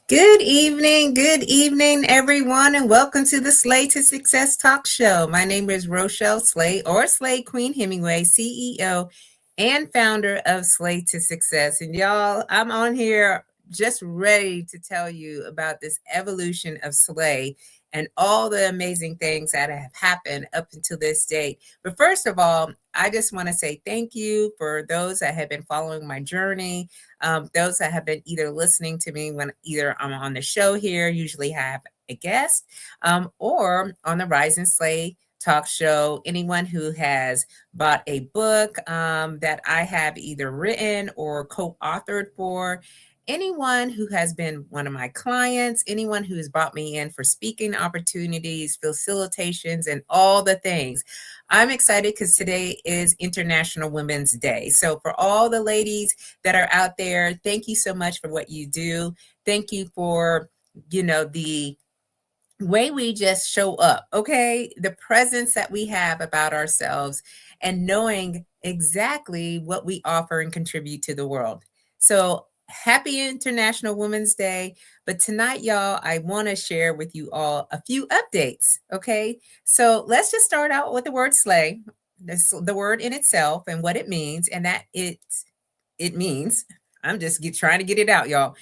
Good evening, everyone, and welcome to the Slay to Success Talk Show. My name is Rochelle Slay, or Slay Queen Hemingway, CEO and founder of Slay to Success. And y'all, I'm on here just ready to tell you about this evolution of Slay and all the amazing things that have happened up until this date. But first of all, I just want to say thank you for those that have been following my journey. Those that have been either listening to me when either I'm on the show here, usually have a guest, or on the Rise and Slay talk show, anyone who has bought a book that I have either written or co-authored for, anyone who has been one of my clients, anyone who's brought me in for speaking opportunities, facilitations, and all the things. I'm excited because today is International Women's Day. So for all the ladies that are out there, thank you so much for what you do. Thank you for, the way we just show up, okay? The presence that we have about ourselves and knowing exactly what we offer and contribute to the world. So happy International Women's Day. But tonight, y'all, I want to share with you all a few updates, okay? So let's just start out with the word slay, the word in itself and what it means, and that it means, I'm just trying to get it out, y'all.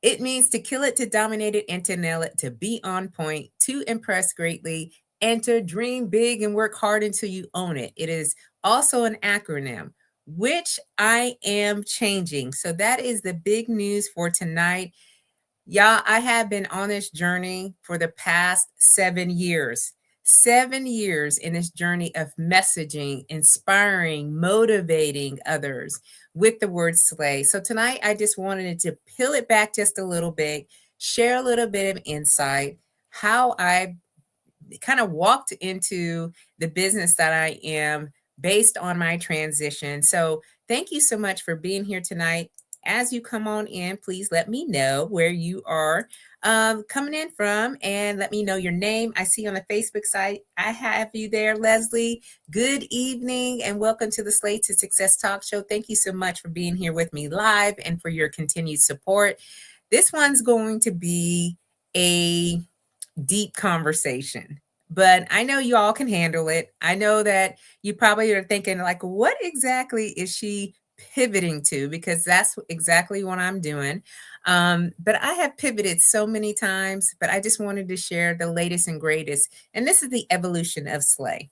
It means to kill it, to dominate it, and to nail it, to be on point, to impress greatly, and to dream big and work hard until you own it. It is also an acronym, which I am changing. So that is the big news for tonight. Y'all, I have been on this journey for the past 7 years. 7 years in this journey of messaging, inspiring, motivating others with the word slay. So tonight, I just wanted to peel it back just a little bit, share a little bit of insight, how I kind of walked into the business that I am based on my transition. So thank you so much for being here tonight. As you come on in, please let me know where you are coming in from and let me know your name. I see on the Facebook site, I have you there, Leslie. Good evening and welcome to the Slay to Success Talk Show. Thank you so much for being here with me live and for your continued support. This one's going to be a deep conversation, but I know you all can handle it. I know that you probably are thinking, like, what exactly is she pivoting to? Because that's exactly what I'm doing. But I have pivoted so many times, but I just wanted to share the latest and greatest. And this is the evolution of Slay.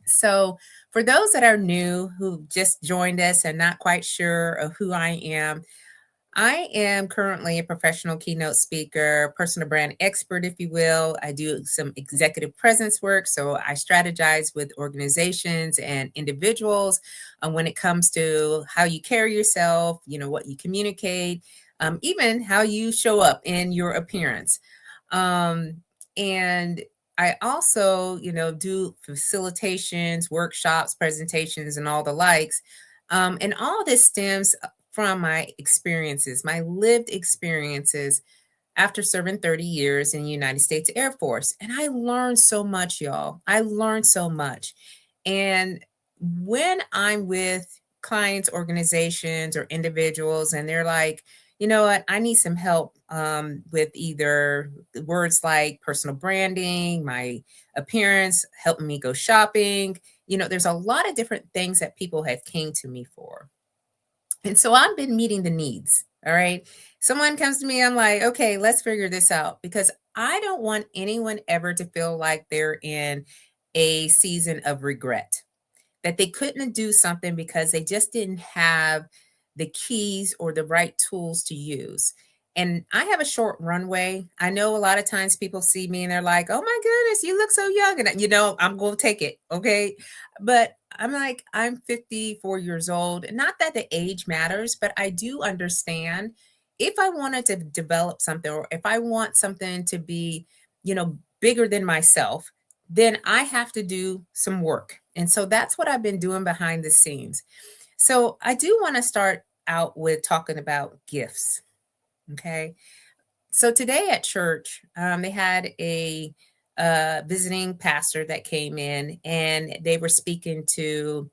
So, for those that are new who just joined us and not quite sure of who I am currently a professional keynote speaker, personal brand expert, if you will. I do some executive presence work. So I strategize with organizations and individuals when it comes to how you carry yourself, what you communicate, even how you show up in your appearance. And I also, do facilitations, workshops, presentations, and all the likes. And all this stems from my experiences, my lived experiences after serving 30 years in the United States Air Force. And I learned so much, y'all. I learned so much. And when I'm with clients, organizations, or individuals, and they're like, you know what, I need some help with either words like personal branding, my appearance, helping me go shopping. There's a lot of different things that people have came to me for. And so I've been meeting the needs. All right. Someone comes to me, I'm like, okay, let's figure this out because I don't want anyone ever to feel like they're in a season of regret, that they couldn't do something because they just didn't have the keys or the right tools to use. And I have a short runway. I know a lot of times people see me and they're like, oh my goodness, you look so young. And, I'm going to take it. Okay. But I'm like, I'm 54 years old. Not that the age matters, but I do understand if I wanted to develop something or if I want something to be, bigger than myself, then I have to do some work. And so that's what I've been doing behind the scenes. So I do want to start out with talking about gifts. Okay. So today at church, they had a visiting pastor that came in and they were speaking to,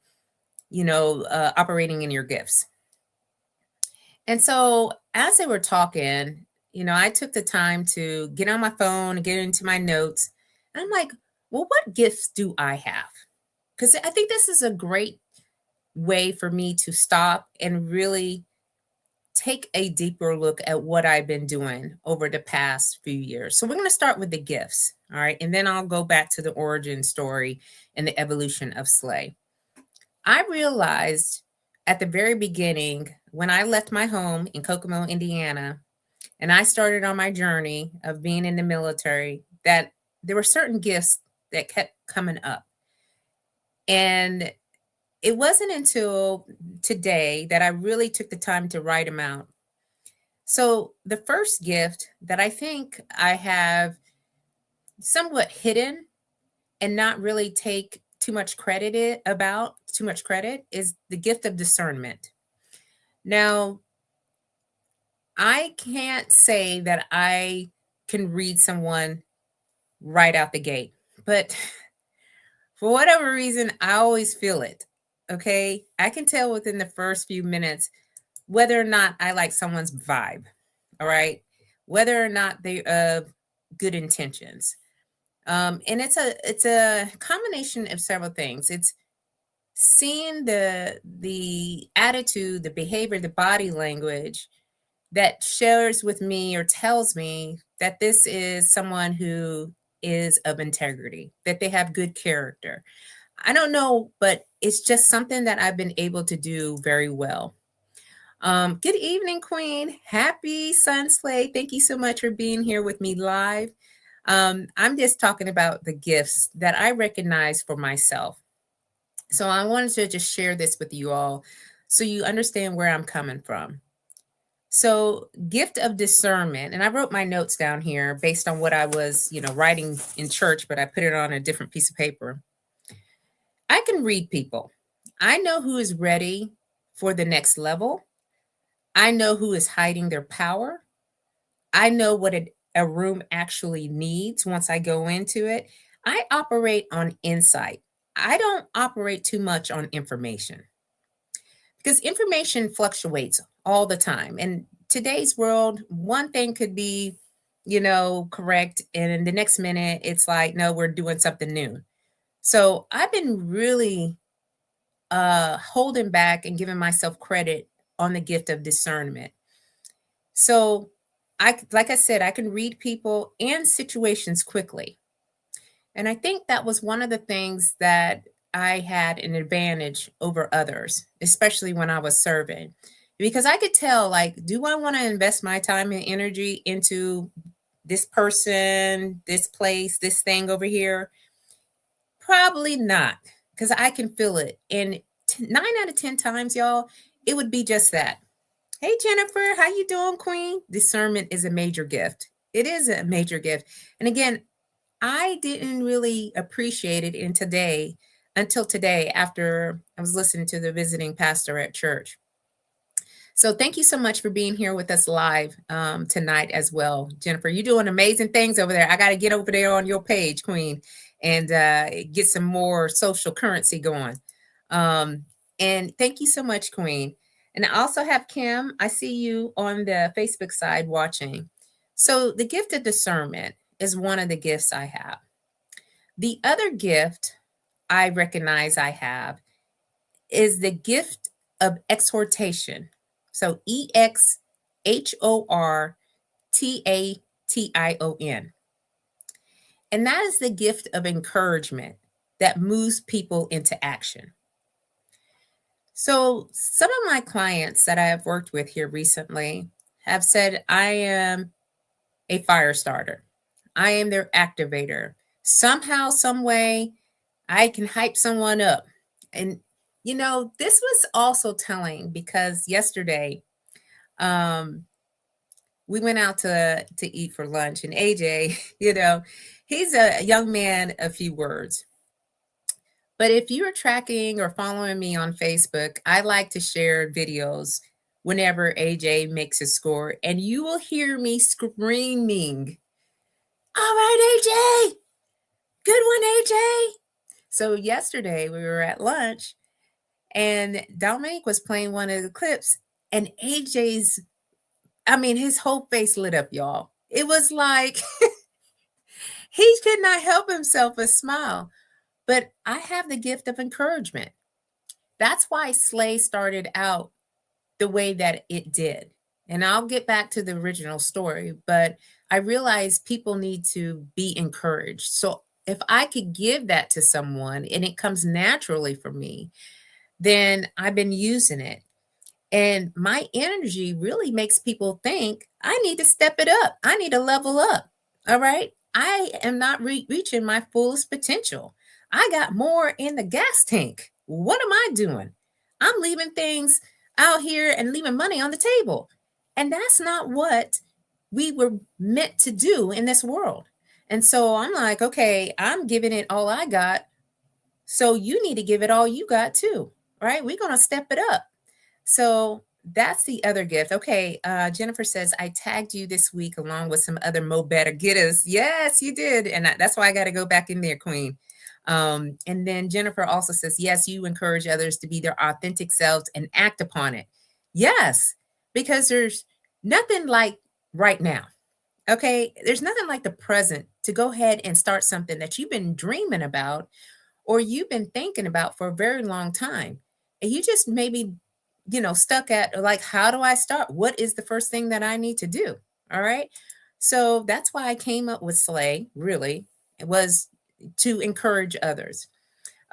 operating in your gifts. And so as they were talking, I took the time to get on my phone, get into my notes. And I'm like, well, what gifts do I have? Because I think this is a great way for me to stop and really take a deeper look at what I've been doing over the past few years. So we're going to start with the gifts. All right. And then I'll go back to the origin story and the evolution of SLAY. I realized at the very beginning when I left my home in Kokomo, Indiana, and I started on my journey of being in the military, that there were certain gifts that kept coming up. And it wasn't until today that I really took the time to write them out. So, the first gift that I think I have somewhat hidden and not really take too much credit is the gift of discernment. Now, I can't say that I can read someone right out the gate, but for whatever reason, I always feel it. Okay. I can tell within the first few minutes whether or not I like someone's vibe. All right. Whether or not they have good intentions. And it's a combination of several things. It's seeing the attitude, the behavior, the body language that shares with me or tells me that this is someone who is of integrity, that they have good character. I don't know, but it's just something that I've been able to do very well. Good evening, Queen. Happy Sun Slay. Thank you so much for being here with me live. I'm just talking about the gifts that I recognize for myself. So I wanted to just share this with you all so you understand where I'm coming from. So, gift of discernment, and I wrote my notes down here based on what I was, writing in church, but I put it on a different piece of paper. I can read people. I know who is ready for the next level. I know who is hiding their power. I know what a room actually needs once I go into it. I operate on insight. I don't operate too much on information because information fluctuates all the time. In today's world, one thing could be, correct. And in the next minute, it's like, no, we're doing something new. So I've been really holding back and giving myself credit on the gift of discernment. So like I said, I can read people and situations quickly. And I think that was one of the things that I had an advantage over others, especially when I was serving, because I could tell, like, do I want to invest my time and energy into this person, this place, this thing over here? Probably not, because I can feel it. And 9 out of 10 times, y'all, it would be just that. Hey, Jennifer, how you doing, Queen? Discernment is a major gift. It is a major gift. And again, I didn't really appreciate it until today after I was listening to the visiting pastor at church. So thank you so much for being here with us live tonight as well. Jennifer, you're doing amazing things over there. I got to get over there on your page, Queen, and get some more social currency going. And thank you so much, Queen. And I also have Kim. I see you on the Facebook side watching. So the gift of discernment is one of the gifts I have. The other gift I recognize I have is the gift of exhortation. So EXHORTATION. And that is the gift of encouragement that moves people into action. So some of my clients that I have worked with here recently have said, I am a fire starter. I am their activator. Somehow, some way, I can hype someone up. And, this was also telling because yesterday, we went out to eat for lunch, and AJ, he's a young man of few words. But if you're tracking or following me on Facebook, I like to share videos whenever AJ makes a score, and you will hear me screaming, all right, AJ, good one, AJ. So yesterday we were at lunch and Dominique was playing one of the clips, and AJ's I mean, his whole face lit up, y'all. It was like he could not help himself but smile. But I have the gift of encouragement. That's why Slay started out the way that it did. And I'll get back to the original story, but I realized people need to be encouraged. So if I could give that to someone and it comes naturally for me, then I've been using it. And my energy really makes people think I need to step it up. I need to level up. All right. I am not reaching my fullest potential. I got more in the gas tank. What am I doing? I'm leaving things out here and leaving money on the table. And that's not what we were meant to do in this world. And so I'm like, okay, I'm giving it all I got. So you need to give it all you got too. Right. We're going to step it up. So that's the other gift. Okay, Jennifer says, I tagged you this week along with some other Mo Better Getters. Yes, you did. And that's why I got to go back in there, Queen. And then Jennifer also says, yes, you encourage others to be their authentic selves and act upon it. Yes, because there's nothing like right now. Okay, there's nothing like the present to go ahead and start something that you've been dreaming about or you've been thinking about for a very long time. And you just maybe stuck at like, how do I start? What is the first thing that I need to do? All right. So that's why I came up with SLAY, really. It was to encourage others.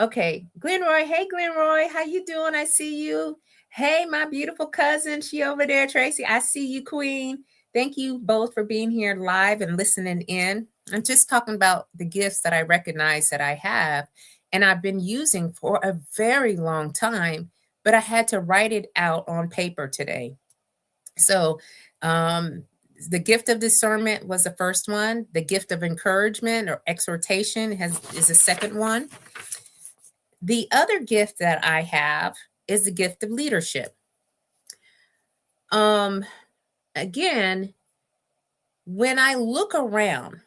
Okay, Glenroy. Hey, Glenroy, how you doing? I see you. Hey, my beautiful cousin. She over there, Tracy. I see you, Queen. Thank you both for being here live and listening in. I'm just talking about the gifts that I recognize that I have and I've been using for a very long time, but I had to write it out on paper today. So, the gift of discernment was the first one. The gift of encouragement or exhortation is the second one. The other gift that I have is the gift of leadership. Again, when I look around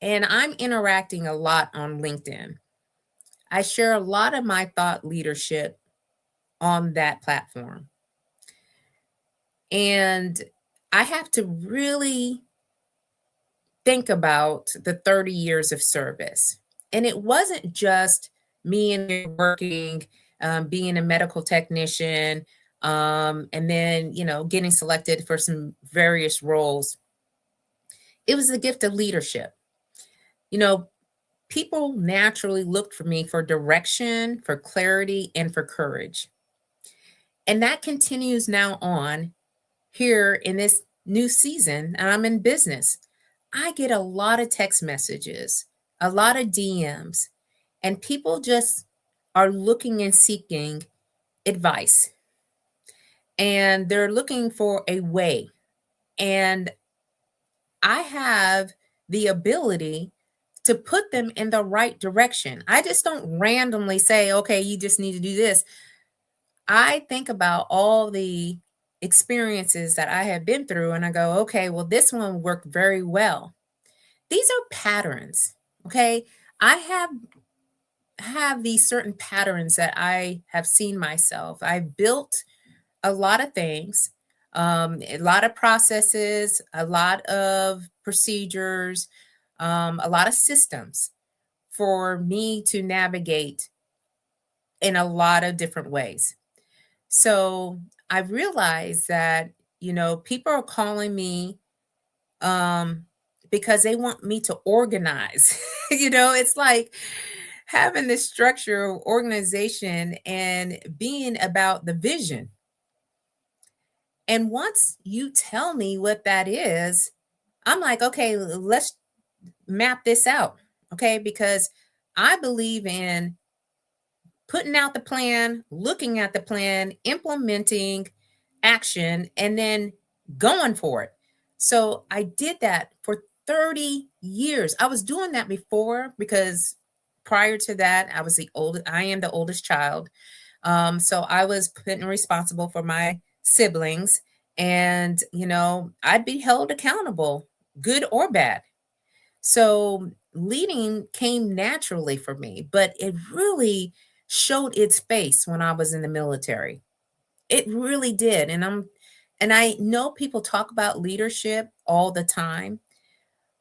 and I'm interacting a lot on LinkedIn, I share a lot of my thought leadership on that platform. And I have to really think about the 30 years of service. And it wasn't just me and working, being a medical technician, and then, getting selected for some various roles. It was the gift of leadership. People naturally looked for me for direction, for clarity, and for courage. And that continues now on here in this new season, and I'm in business. I get a lot of text messages, a lot of DMs, and people just are looking and seeking advice. And they're looking for a way. And I have the ability to put them in the right direction. I just don't randomly say, okay, you just need to do this. I think about all the experiences that I have been through and I go, okay, well, this one worked very well. These are patterns. Okay. I have these certain patterns that I have seen myself. I've built a lot of things, a lot of processes, a lot of procedures, a lot of systems for me to navigate in a lot of different ways. So I realized that, people are calling me because they want me to organize. It's like having this structure of organization and being about the vision. And once you tell me what that is, I'm like, okay, let's map this out. Okay. Because I believe in putting out the plan, looking at the plan, implementing action, and then going for it. So I did that for 30 years. I was doing that before because prior to that, I am the oldest child. So I was put responsible for my siblings and, I'd be held accountable, good or bad. So leading came naturally for me, but it really showed its face when I was in the military. It really did. And And I know people talk about leadership all the time,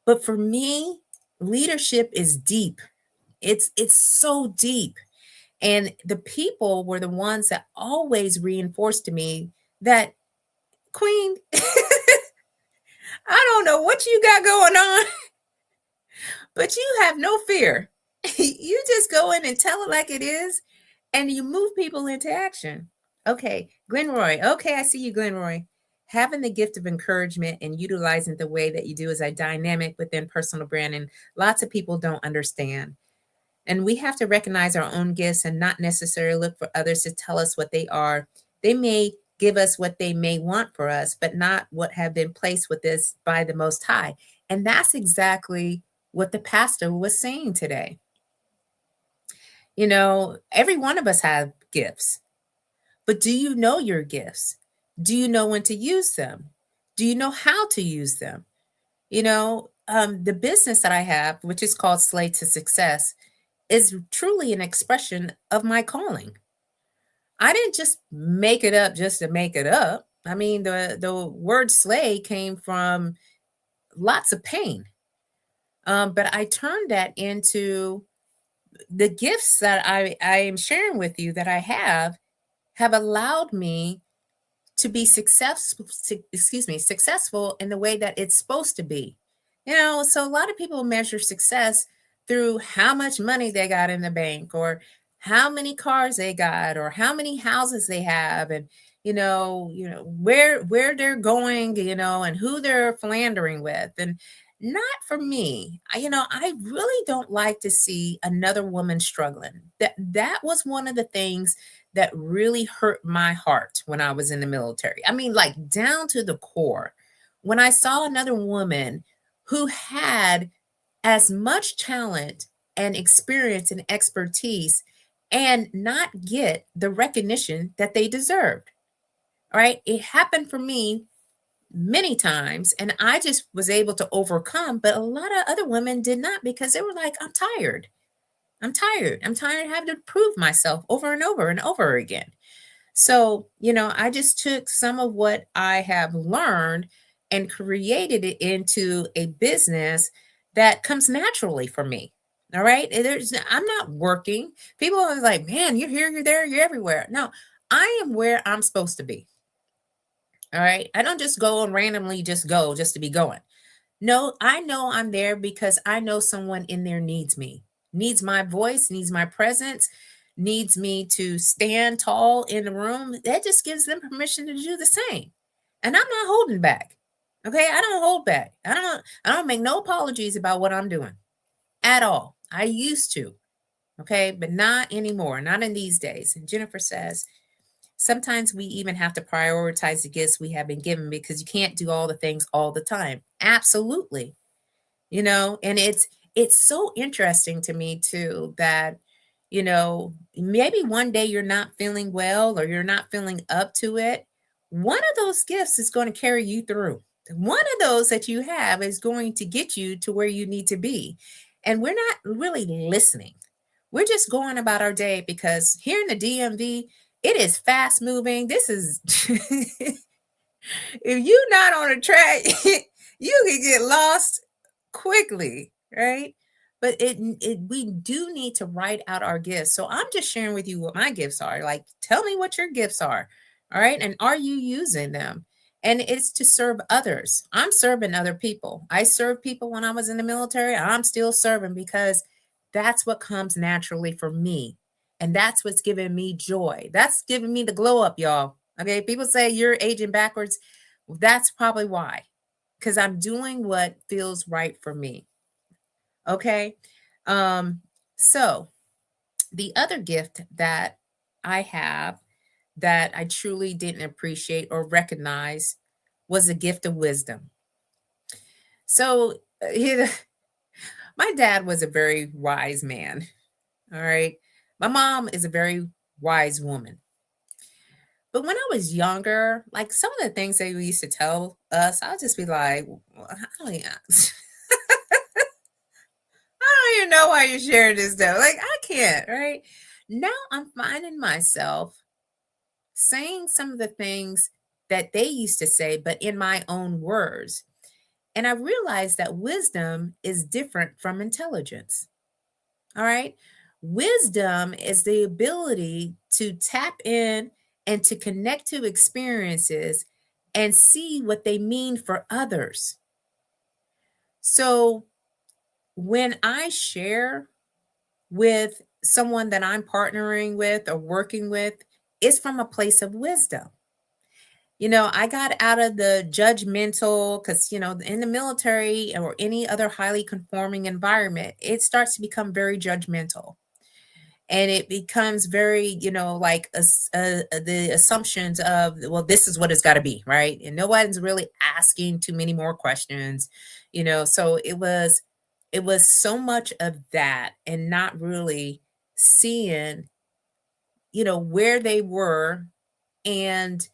but for me, leadership is deep. It's so deep. And the people were the ones that always reinforced to me that, Queen, I don't know what you got going on, but you have no fear. You just go in and tell it like it is, and you move people into action. Okay, Glenroy. Okay, I see you, Glenroy. Having the gift of encouragement and utilizing the way that you do is a dynamic within personal branding. Lots of people don't understand. And we have to recognize our own gifts and not necessarily look for others to tell us what they are. They may give us what they may want for us, but not what have been placed with us by the Most High. And that's exactly what the pastor was saying today. You know, every one of us have gifts, but do you know your gifts? Do you know when to use them? Do you know how to use them? You know, the business that I have, which is called Slay to Success, is truly an expression of my calling. I didn't just make it up just to make it up. I mean, the word slay came from lots of pain. But I turned that into the gifts that I am sharing with you that I have allowed me to be successful in the way that it's supposed to be. You know, so a lot of people measure success through how much money they got in the bank, or how many cars they got, or how many houses they have, and where they're going, and who they're philandering with. And not for me. I really don't like to see another woman struggling. That was one of the things that really hurt my heart when I was in the military. I mean, like down to the core. When I saw another woman who had as much talent and experience and expertise and not get the recognition that they deserved. All right. It happened for me many times, and I just was able to overcome, but a lot of other women did not, because they were like, I'm tired. I'm tired. I'm tired of having to prove myself over and over and over again. So, I just took some of what I have learned and created it into a business that comes naturally for me. All right. I'm not working. People are like, man, you're here, you're there, you're everywhere. No, I am where I'm supposed to be. All right. I don't just go and randomly just go just to be going. No, I know I'm there because I know someone in there needs me, needs my voice, needs my presence, needs me to stand tall in the room. That just gives them permission to do the same. And I'm not holding back. Okay? I don't hold back. I don't make no apologies about what I'm doing at all. I used to. Okay? But not anymore. Not in these days. And Jennifer says, sometimes we even have to prioritize the gifts we have been given because you can't do all the things all the time. Absolutely. And it's so interesting to me too that maybe one day you're not feeling well, or you're not feeling up to it. One of those gifts is going to carry you through. One of those that you have is going to get you to where you need to be. And we're not really listening. We're just going about our day, because here in the DMV, it is fast moving. This is if you're not on a track, you can get lost quickly, right? But we do need to write out our gifts. So I'm just sharing with you what my gifts are. Like, tell me what your gifts are. All right. And are you using them? And it's to serve others. I'm serving other people. I served people when I was in the military. I'm still serving because that's what comes naturally for me. And that's what's giving me joy. That's giving me the glow up, y'all. Okay. People say you're aging backwards. That's probably why, because I'm doing what feels right for me. Okay. So the other gift that I have that I truly didn't appreciate or recognize was a gift of wisdom. So my dad was a very wise man. All right. My mom is a very wise woman. But when I was younger, like some of the things they used to tell us, I'll just be like, well, I don't even know why you're sharing this stuff. Like, I can't, right? Now I'm finding myself saying some of the things that they used to say, but in my own words. And I realized that wisdom is different from intelligence. All right. Wisdom is the ability to tap in and to connect to experiences and see what they mean for others. So when I share with someone that I'm partnering with or working with, it's from a place of wisdom. I got out of the judgmental because, in the military or any other highly conforming environment, it starts to become very judgmental. And it becomes very, like the assumptions of, well, this is what it's got to be, right? And no one's really asking too many more questions, So it was so much of that, and not really seeing, where they were. And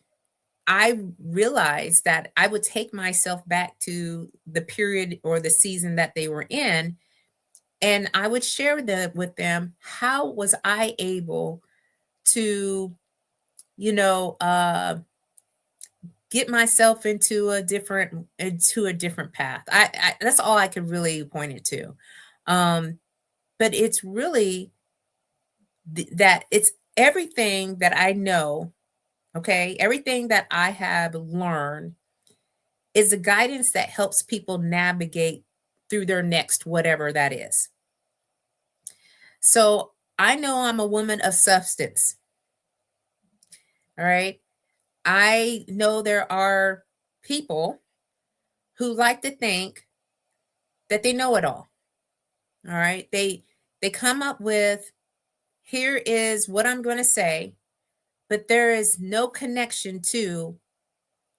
I realized that I would take myself back to the period or the season that they were in, and I would share with them, how was I able to, you know, uh, get myself into a different path. I That's all I could really point it to. But it's really that it's everything that I know. Okay, everything that I have learned is a guidance that helps people navigate through their next whatever that is. So I know I'm a woman of substance. All right. I know there are people who like to think that they know it all. All right. They come up with, here is what I'm going to say, but there is no connection to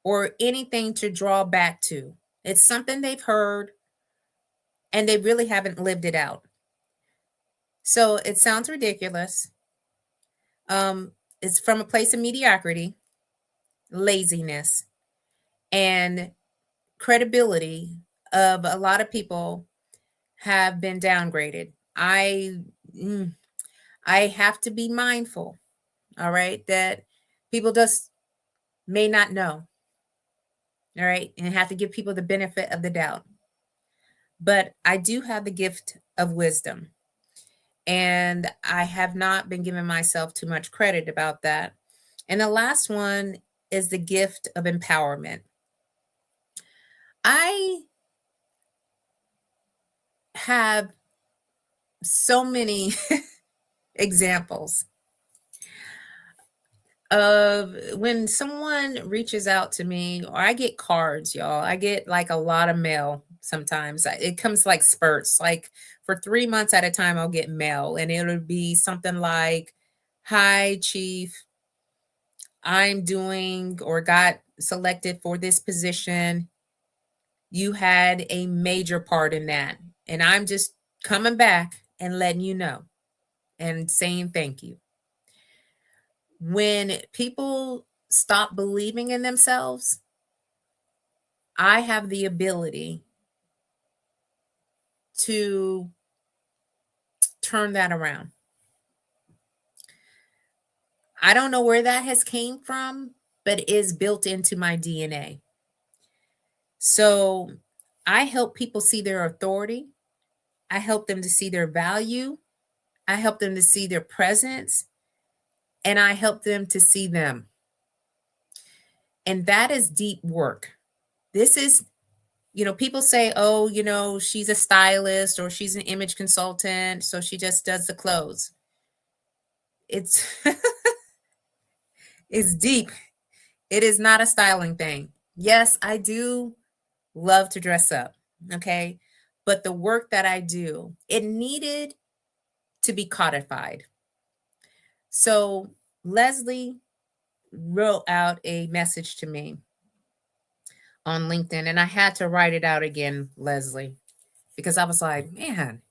or anything to draw back to. It's something they've heard and they really haven't lived it out. So it sounds ridiculous. Um, it's from a place of mediocrity, laziness, and credibility of a lot of people have been downgraded. Mm, I have to be mindful, all right, that people just may not know, all right, and have to give people the benefit of the doubt. But I do have the gift of wisdom, and I have not been giving myself too much credit about that. And the last one is the gift of empowerment. I have so many examples of when someone reaches out to me, or I get cards, y'all. I get like a lot of mail sometimes. It comes like spurts. Like for 3 months at a time, I'll get mail, and it'll be something like, "Hi, Chief. I'm doing or got selected for this position. You had a major part in that. And I'm just coming back and letting you know and saying thank you." When people stop believing in themselves, I have the ability to turn that around. I don't know where that has came from, but it is built into my DNA. So I help people see their authority. I help them to see their value. I help them to see their presence, and I help them to see them. And that is deep work. This is, people say, oh, she's a stylist or she's an image consultant, so she just does the clothes. It's it's deep. It is not a styling thing. Yes, I do love to dress up, okay? But the work that I do, it needed to be codified. So Leslie wrote out a message to me on LinkedIn, and I had to write it out again, Leslie, because I was like, man.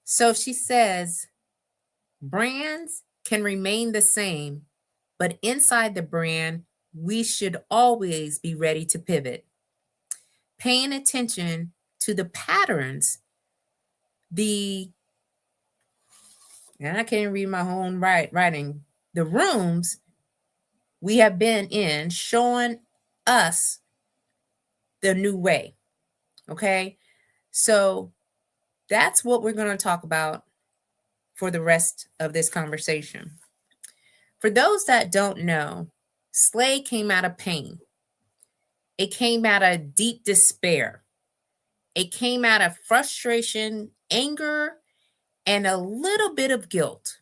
So she says, brands can remain the same, but inside the brand, we should always be ready to pivot, paying attention to the patterns, and I can't read my own writing, the rooms we have been in showing us the new way. Okay. So that's what we're going to talk about for the rest of this conversation. For those that don't know, S.L.A.Y came out of pain. It came out of deep despair. It came out of frustration, anger, and a little bit of guilt.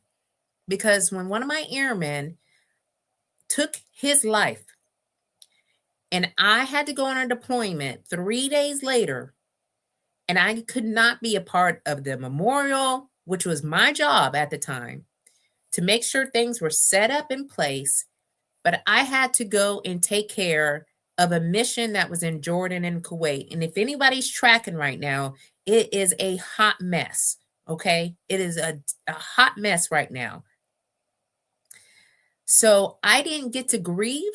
Because when one of my airmen took his life and I had to go on a deployment 3 days later, and I could not be a part of the memorial, which was my job at the time, to make sure things were set up in place, but I had to go and take care of a mission that was in Jordan and Kuwait. And if anybody's tracking right now, it is a hot mess. Okay. It is a hot mess right now. So I didn't get to grieve.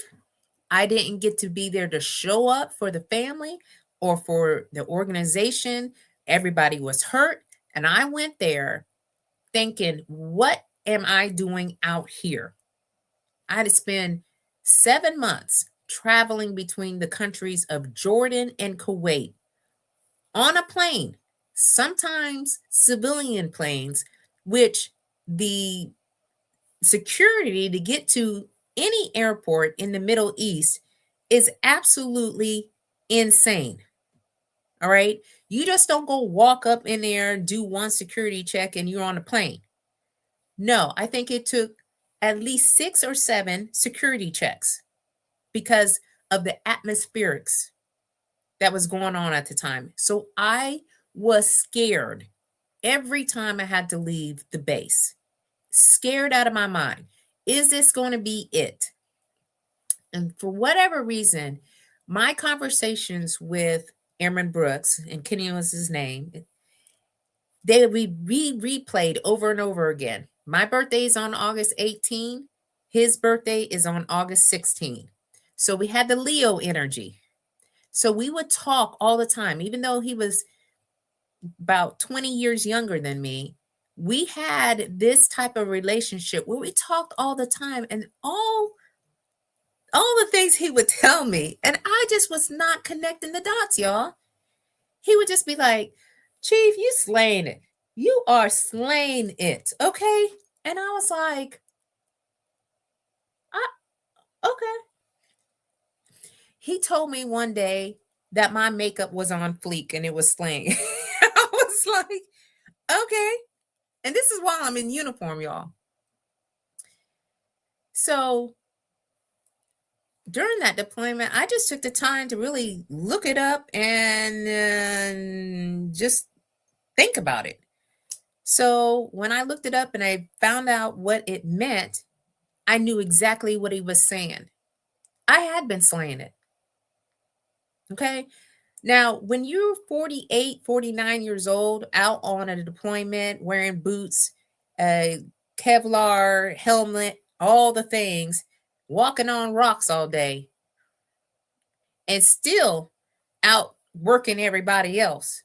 I didn't get to be there to show up for the family or for the organization. Everybody was hurt. And I went there thinking, what am I doing out here? I had to spend 7 months traveling between the countries of Jordan and Kuwait on a plane, sometimes civilian planes, which the security to get to any airport in the Middle East is absolutely insane. All right. You just don't go walk up in there, do one security check, and you're on a plane. No, I think it took at least 6 or 7 security checks because of the atmospherics that was going on at the time. So I was scared every time I had to leave the base, scared out of my mind. Is this going to be it? And for whatever reason, my conversations with Airman Brooks, and Kenny was his name, they replayed over and over again. My birthday is on August 18. His birthday is on August 16. So we had the Leo energy. So we would talk all the time, even though he was about 20 years younger than me. We had this type of relationship where we talked all the time, and all the things he would tell me, and I just was not connecting the dots, y'all. He would just be like, Chief, you slaying it. You are slaying it. Okay. And I was like, okay. He told me one day that my makeup was on fleek and it was slaying. I was like, okay. And this is while I'm in uniform, y'all. So during that deployment, I just took the time to really look it up and just think about it. So when I looked it up and I found out what it meant, I knew exactly what he was saying. I had been slaying it. Okay. Now, when you're 48, 49 years old, out on a deployment, wearing boots, a Kevlar helmet, all the things, walking on rocks all day, and still out working everybody else,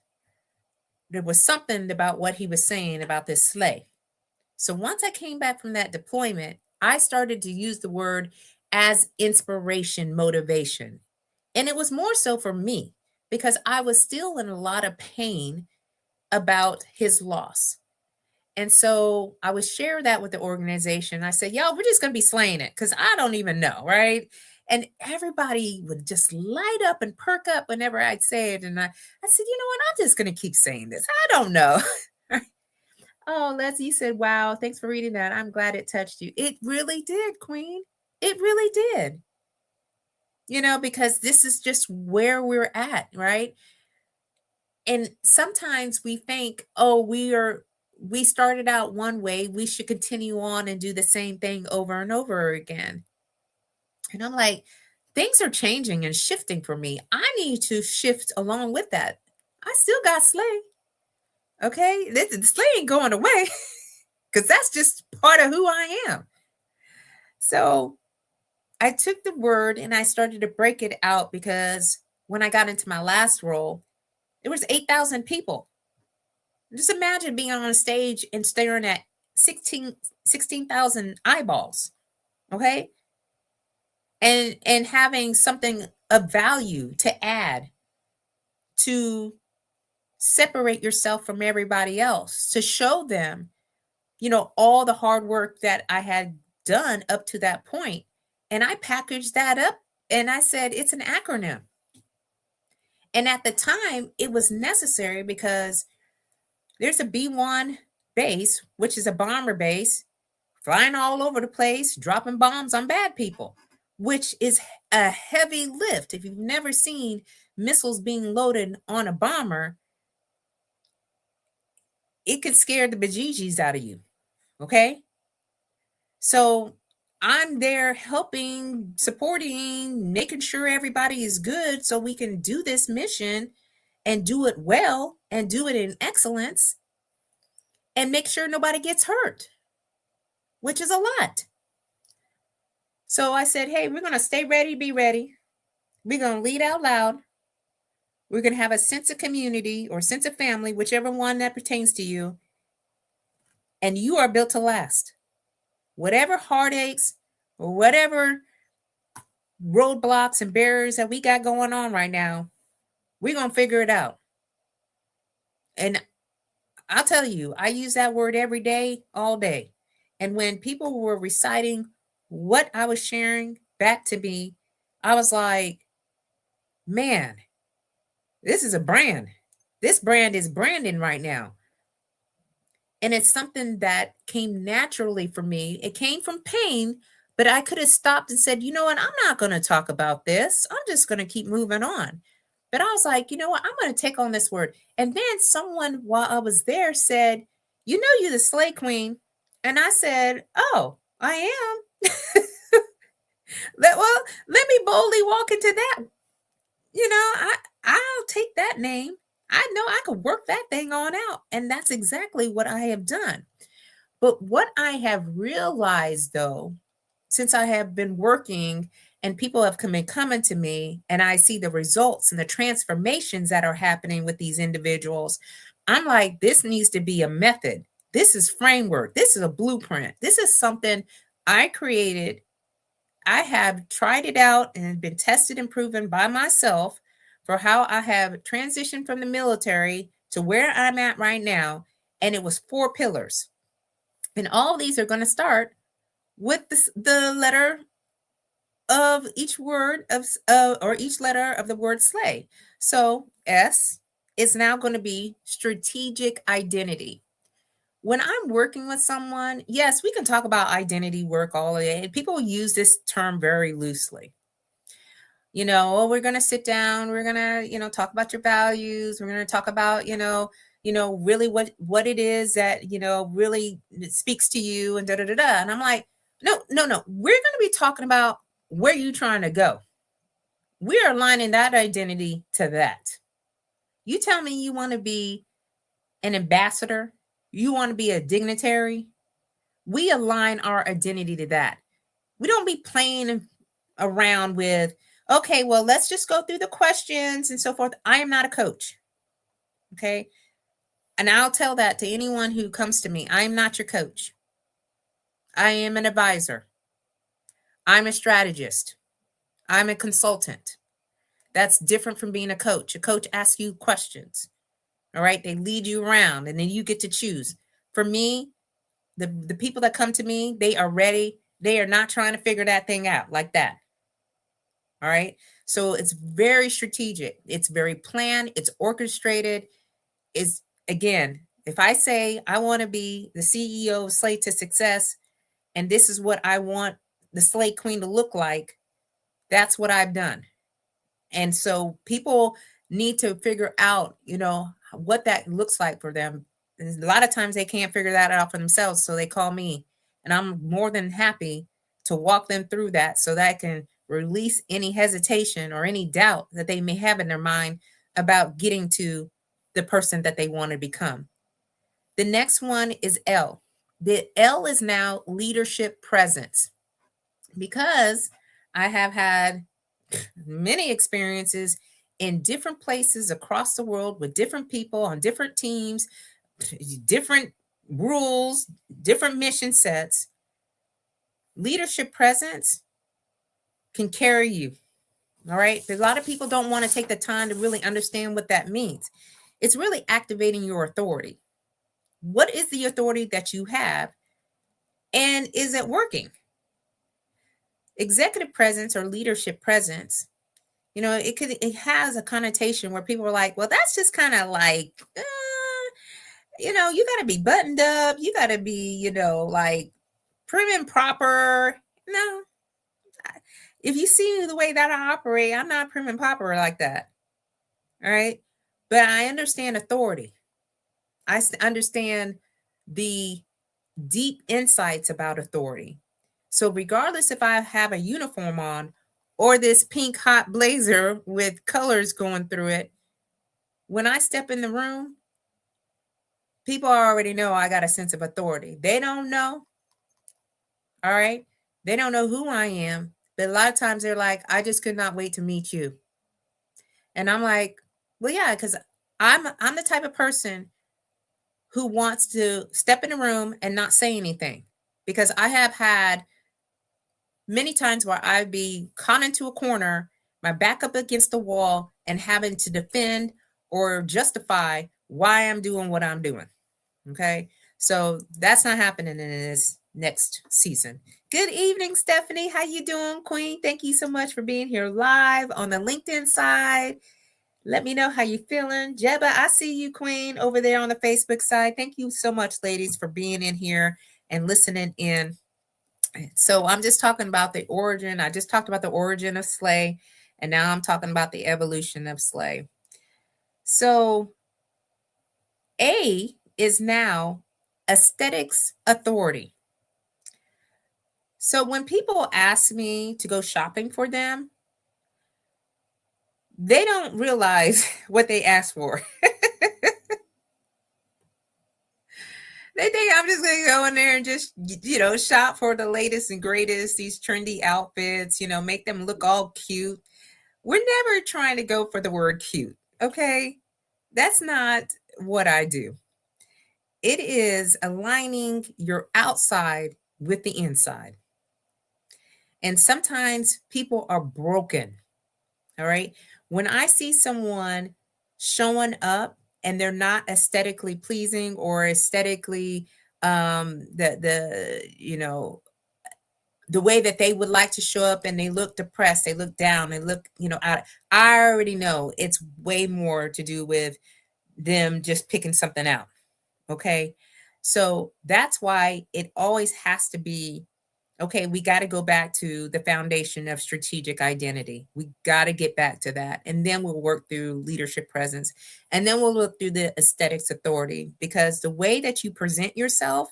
there was something about what he was saying about this S.L.A.Y. So once I came back from that deployment, I started to use the word as inspiration, motivation. And it was more so for me because I was still in a lot of pain about his loss. And so I would share that with the organization. I said, y'all, we're just going to be slaying it because I don't even know. Right. And everybody would just light up and perk up whenever I'd say it. And I said, you know what? I'm just going to keep saying this. I don't know. Oh, Leslie, you said, wow, thanks for reading that. I'm glad it touched you. It really did, Queen. It really did. You know, because this is just where we're at, right? And sometimes we think, oh, we started out one way, we should continue on and do the same thing over and over again. And I'm like, things are changing and shifting for me. I need to shift along with that. I still got S.L.A.Y. Okay. The S.L.A.Y. ain't going away because that's just part of who I am. So I took the word and I started to break it out because when I got into my last role, there was 8,000 people. Just imagine being on a stage and staring at 16,000 eyeballs. Okay. and having something of value to add, to separate yourself from everybody else, to show them, all the hard work that I had done up to that point. And I packaged that up and I said, it's an acronym. And at the time, it was necessary because there's a B-1 base, which is a bomber base, flying all over the place, dropping bombs on bad people, which is a heavy lift. If you've never seen missiles being loaded on a bomber, it could scare the bejeebies out of you. Okay. So I'm there helping, supporting, making sure everybody is good so we can do this mission and do it well and do it in excellence and make sure nobody gets hurt, which is a lot. So I said, hey, we're going to stay ready, be ready. We're going to lead out loud. We're going to have a sense of community or sense of family, whichever one that pertains to you. And you are built to last. Whatever heartaches or whatever roadblocks and barriers that we got going on right now, we're going to figure it out. And I'll tell you, I use that word every day, all day. And when people were reciting what I was sharing back to me, I was like, man, this is a brand. This brand is branding right now. And it's something that came naturally for me. It came from pain, but I could have stopped and said, you know what? I'm not going to talk about this. I'm just going to keep moving on. But I was like, you know what? I'm going to take on this word. And then someone, while I was there, said, you know, you're the S.L.A.Y queen. And I said, oh, I am. Well, let me boldly walk into that. I'll take that name. I know I could work that thing on out. And that's exactly what I have done. But what I have realized, though, since I have been working and people have been coming to me and I see the results and the transformations that are happening with these individuals, I'm like, this needs to be a method. This is framework. This is a blueprint. This is something I created. I have tried it out and been tested and proven by myself for how I have transitioned from the military to where I'm at right now. And it was 4 pillars. And all these are going to start with the letter of each word of or each letter of the word S.L.A.Y. So S is now going to be strategic identity. When I'm working with someone, yes, we can talk about identity work all day. People use this term very loosely. We're going to sit down, we're going to, talk about your values. We're going to talk about, really what it is that, really speaks to you and da-da-da-da. And I'm like, no. We're going to be talking about where you're trying to go. We are aligning that identity to that. You tell me you want to be an ambassador. You want to be a dignitary. We align our identity to that. We don't be playing around with, okay, well, let's just go through the questions and so forth. I am not a coach. Okay. And I'll tell that to anyone who comes to me. I am not your coach. I am an advisor. I'm a strategist. I'm a consultant. That's different from being a coach. A coach asks you questions. All right. They lead you around and then you get to choose. For me, the people that come to me, they are ready. They are not trying to figure that thing out like that. All right. So it's very strategic. It's very planned. It's orchestrated. It's, again, if I say I want to be the CEO of S.L.A.Y to Success, and this is what I want the S.L.A.Y queen to look like, that's what I've done. And so people need to figure out, what that looks like for them. And a lot of times they can't figure that out for themselves. So they call me, and I'm more than happy to walk them through that so that I can release any hesitation or any doubt that they may have in their mind about getting to the person that they want to become. The next one is L. The L is now leadership presence, because I have had many experiences in different places across the world with different people on different teams, different rules, different mission sets. Leadership presence can carry you. All right. A lot of people don't want to take the time to really understand what that means. It's really activating your authority. What is the authority that you have? And is it working? Executive presence or leadership presence, it has a connotation where people are like, well, that's just kind of like, you got to be buttoned up. You got to be, like prim and proper. No, if you see the way that I operate, I'm not prim and proper like that. All right. But I understand authority. I understand the deep insights about authority. So regardless if I have a uniform on or this pink hot blazer with colors going through it, when I step in the room, people already know I got a sense of authority. They don't know. All right. They don't know who I am. But a lot of times they're like, I just could not wait to meet you. And I'm like, well, yeah, because I'm the type of person who wants to step in a room and not say anything. Because I have had many times where I'd be caught into a corner, my back up against the wall, and having to defend or justify why I'm doing what I'm doing. Okay. So that's not happening in this next season. Good evening, Stephanie. How you doing, Queen? Thank you so much for being here live on the LinkedIn side. Let me know how you feeling. Jeba, I see you, Queen, over there on the Facebook side. Thank you so much, ladies, for being in here and listening in. So I'm just talking about the origin. I just talked about the origin of SLAY, and now I'm talking about the evolution of SLAY. So A is now aesthetics authority. So when people ask me to go shopping for them, they don't realize what they ask for. They think I'm just going to go in there and just, shop for the latest and greatest, these trendy outfits, make them look all cute. We're never trying to go for the word cute, okay? That's not what I do. It is aligning your outside with the inside. And sometimes people are broken, all right? When I see someone showing up and they're not aesthetically pleasing or aesthetically the way that they would like to show up, and they look depressed, they look down, they look out, I already know it's way more to do with them just picking something out. Okay, so that's why it always has to be, okay, we got to go back to the foundation of strategic identity. We got to get back to that. And then we'll work through leadership presence. And then we'll look through the aesthetics authority, because the way that you present yourself,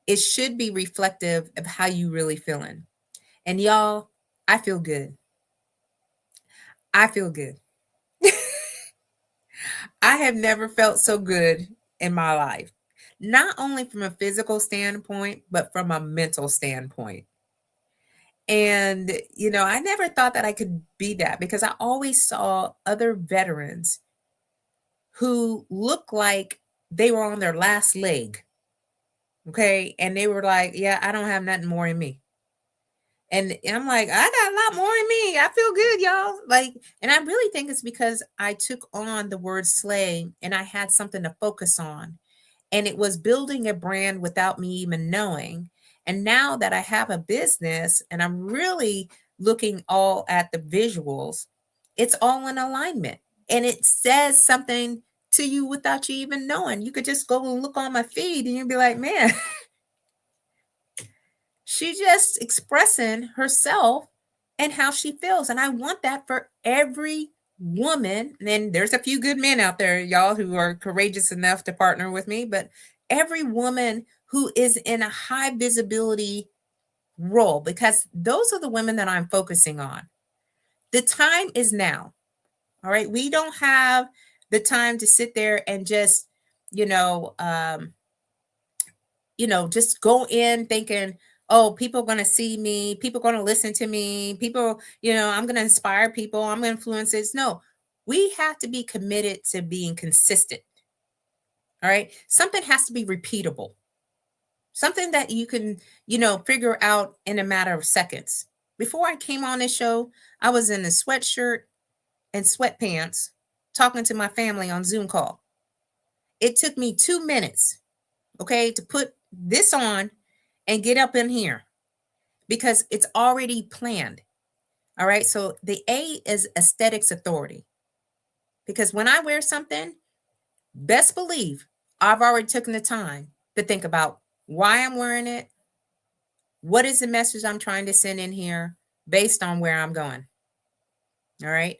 it should be reflective of how you really feeling. And y'all, I feel good. I feel good. I have never felt so good in my life. Not only from a physical standpoint, but from a mental standpoint. And, I never thought that I could be that, because I always saw other veterans who looked like they were on their last leg. Okay. And they were like, yeah, I don't have nothing more in me. And I'm like, I got a lot more in me. I feel good, y'all. Like, and I really think it's because I took on the word slay and I had something to focus on. And it was building a brand without me even knowing. And now that I have a business and I'm really looking all at the visuals, it's all in alignment. And it says something to you without you even knowing. You could just go and look on my feed and you'd be like, man, she's just expressing herself and how she feels. And I want that for every woman. And there's a few good men out there, y'all, who are courageous enough to partner with me, but every woman who is in a high visibility role, because those are the women that I'm focusing on. The time is now. All right. We don't have the time to sit there and just, just go in thinking, oh, people are going to see me, people are going to listen to me, people, I'm going to inspire people, I'm going to influence this. No, we have to be committed to being consistent. All right. Something has to be repeatable. Something that you can, figure out in a matter of seconds. Before I came on this show, I was in a sweatshirt and sweatpants talking to my family on Zoom call. It took me 2 minutes, okay, to put this on and get up in here because it's already planned. All right. So the A is aesthetics authority. Because when I wear something, best believe I've already taken the time to think about why I'm wearing it. What is the message I'm trying to send in here based on where I'm going? All right.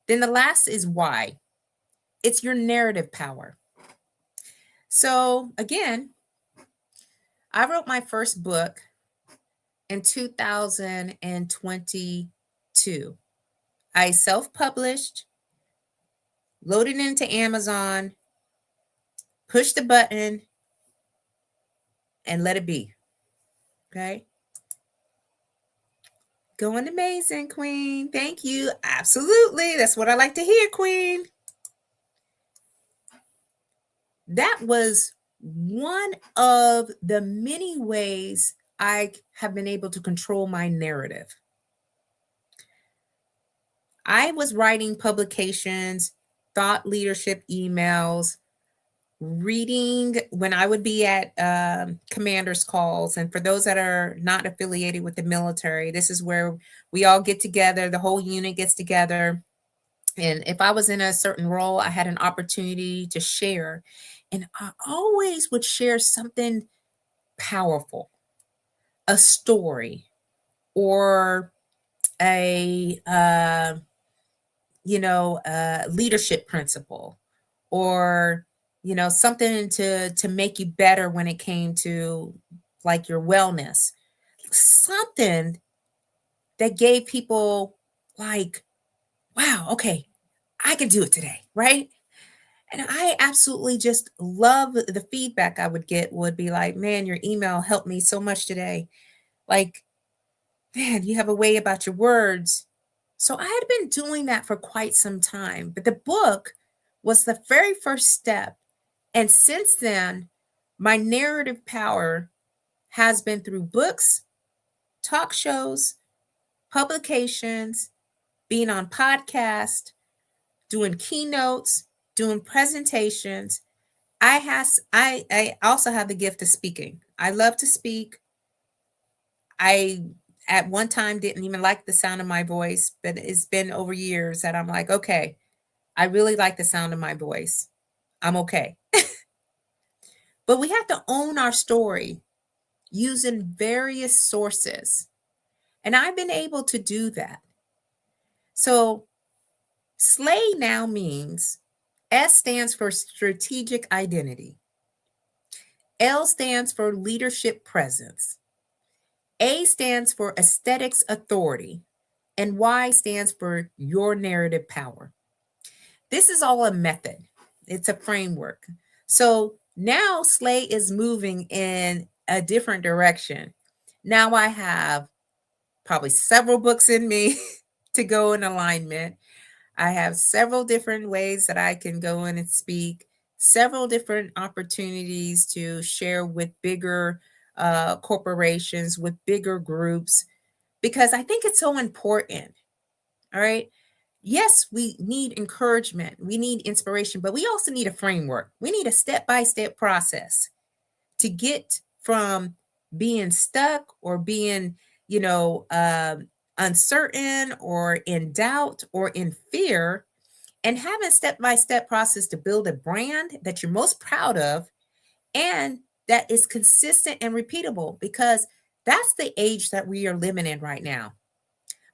Then the last is why. It's your narrative power. So again, I wrote my first book in 2022. I self-published, loaded into Amazon, pushed the button, and let it be. Okay. Going amazing, Queen. Thank you. Absolutely. That's what I like to hear, Queen. That was one of the many ways I have been able to control my narrative. I was writing publications, thought leadership emails, reading when I would be at commanders calls. And for those that are not affiliated with the military, this is where we all get together, the whole unit gets together. And if I was in a certain role, I had an opportunity to share. And I always would share something powerful, a story, or a leadership principle, or something to make you better when it came to like your wellness, something that gave people like, wow, okay, I can do it today, right? And I absolutely just love the feedback I would get would be like, man, your email helped me so much today. Like, man, you have a way about your words. So I had been doing that for quite some time, but the book was the very first step. And since then, my narrative power has been through books, talk shows, publications, being on podcasts, doing keynotes, doing presentations. I also have the gift of speaking. I love to speak. I at one time didn't even like the sound of my voice, but it's been over years that I'm like, okay, I really like the sound of my voice. I'm okay. But we have to own our story using various sources. And I've been able to do that. So SLAY now means S stands for strategic identity. L stands for leadership presence. A stands for aesthetics authority. And Y stands for your narrative power. This is all a method. It's a framework. So now SLAY is moving in a different direction. Now I have probably several books in me to go in alignment. I have several different ways that I can go in and speak, several different opportunities to share with bigger corporations, with bigger groups, because I think it's so important. All right. Yes, we need encouragement, we need inspiration, but we also need a framework. We need a step-by-step process to get from being stuck or being, uncertain or in doubt or in fear, and having a step-by-step process to build a brand that you're most proud of and that is consistent and repeatable, because that's the age that we are living in right now.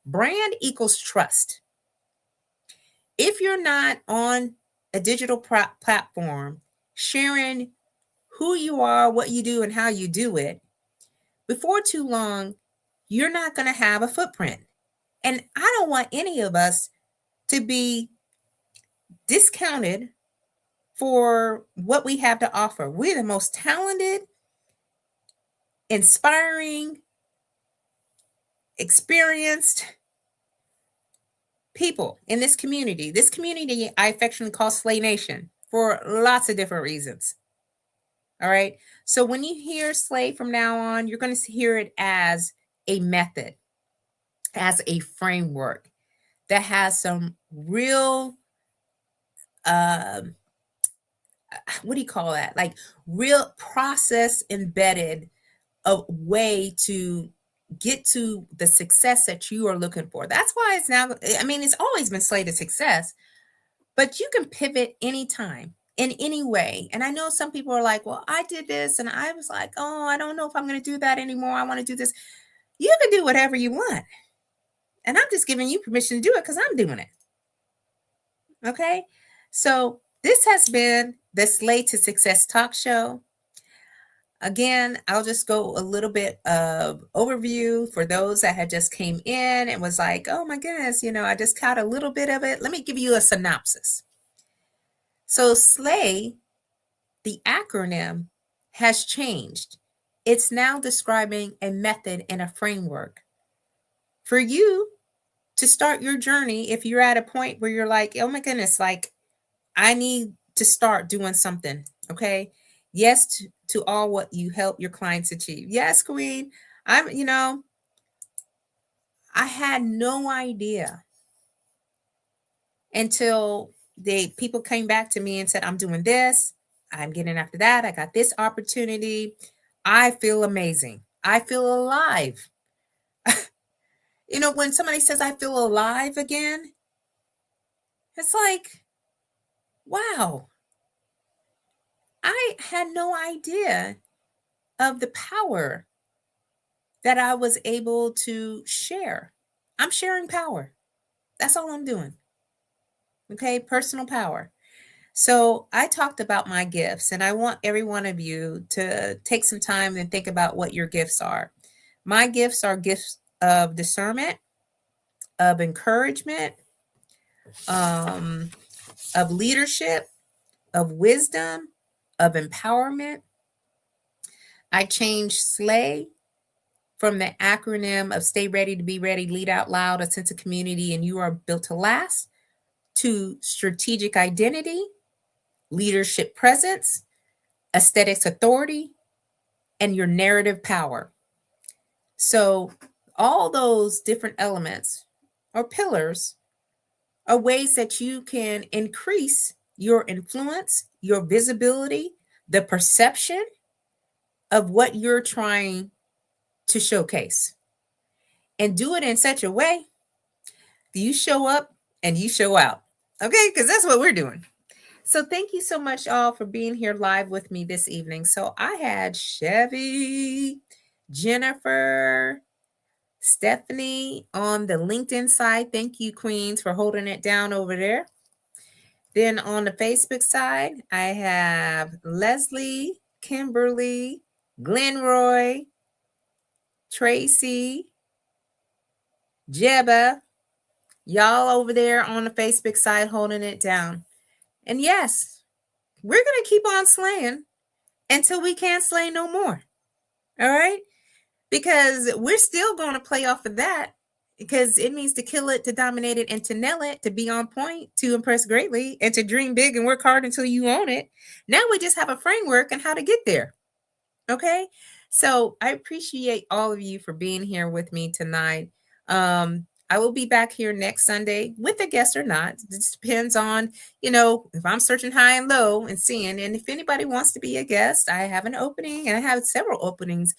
Brand equals trust. If you're not on a digital platform sharing who you are, what you do, and how you do it, before too long, you're not going to have a footprint. And I don't want any of us to be discounted for what we have to offer. We're the most talented, inspiring, experienced people in this community. This community I affectionately call SLAY Nation for lots of different reasons. All right. So when you hear SLAY from now on, you're going to hear it as a method, as a framework that has some real, um, what do you call that? Like real process embedded a way to get to the success that you are looking for. That's why it's now, I mean, it's always been slated success, but you can pivot anytime in any way. And I know some people are like, well, I did this and I was like, oh, I don't know if I'm going to do that anymore. I want to do this. You can do whatever you want. And I'm just giving you permission to do it because I'm doing it. Okay. So this has been the Slay to Success talk show. Again, I'll just go a little bit of overview for those that had just came in and was like, oh my goodness, I just caught a little bit of it. Let me give you a synopsis. So SLAY, the acronym, has changed. It's now describing a method and a framework for you to start your journey. If you're at a point where you're like, oh my goodness, like I need to start doing something. Okay. Yes, to all what you help your clients achieve. Yes, Queen. I had no idea until people came back to me and said, I'm doing this. I'm getting after that. I got this opportunity. I feel amazing. I feel alive. When somebody says I feel alive again, it's like, wow, I had no idea of the power that I was able to share. I'm sharing power. That's all I'm doing. Okay, personal power. So I talked about my gifts, and I want every one of you to take some time and think about what your gifts are. My gifts are gifts of discernment, of encouragement, of leadership, of wisdom, of empowerment. I changed SLAY from the acronym of stay ready to be ready, lead out loud, a sense of community, and you are built to last, to strategic identity, leadership presence, aesthetics authority, and your narrative power. So all those different elements or pillars are ways that you can increase your influence, your visibility, the perception of what you're trying to showcase, and do it in such a way that you show up and you show out. Okay, because that's what we're doing. So thank you so much all for being here live with me this evening. So I had Chevy, Jennifer, Stephanie on the LinkedIn side. Thank you, Queens, for holding it down over there. Then on the Facebook side, I have Leslie, Kimberly, Glenroy, Tracy, Jeba, y'all over there on the Facebook side holding it down. And yes, we're going to keep on slaying until we can't slay no more. All right? Because we're still going to play off of that, because it means to kill it, to dominate it, and to nail it, to be on point, to impress greatly, and to dream big and work hard until you own it. Now we just have a framework on how to get there. Okay? So I appreciate all of you for being here with me tonight. I will be back here next Sunday with a guest or not. It just depends on, if I'm searching high and low and seeing. And if anybody wants to be a guest, I have an opening, and I have several openings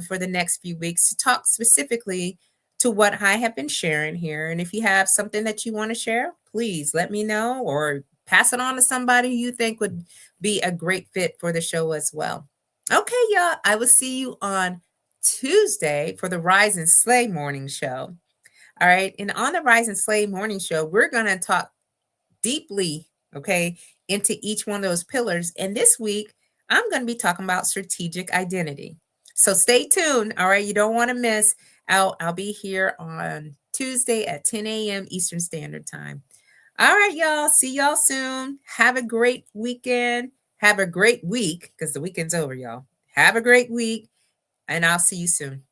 for the next few weeks to talk specifically to what I have been sharing here. And if you have something that you want to share, please let me know, or pass it on to somebody you think would be a great fit for the show as well. Okay, y'all, I will see you on Tuesday for the Rise and Slay morning show. All right. And on the Rise and Slay morning show, we're going to talk deeply, okay, into each one of those pillars. And this week, I'm going to be talking about strategic identity. So stay tuned. All right. You don't want to miss out. I'll be here on Tuesday at 10 a.m. Eastern Standard Time. All right, y'all. See y'all soon. Have a great weekend. Have a great week, because the weekend's over, y'all. Have a great week, and I'll see you soon.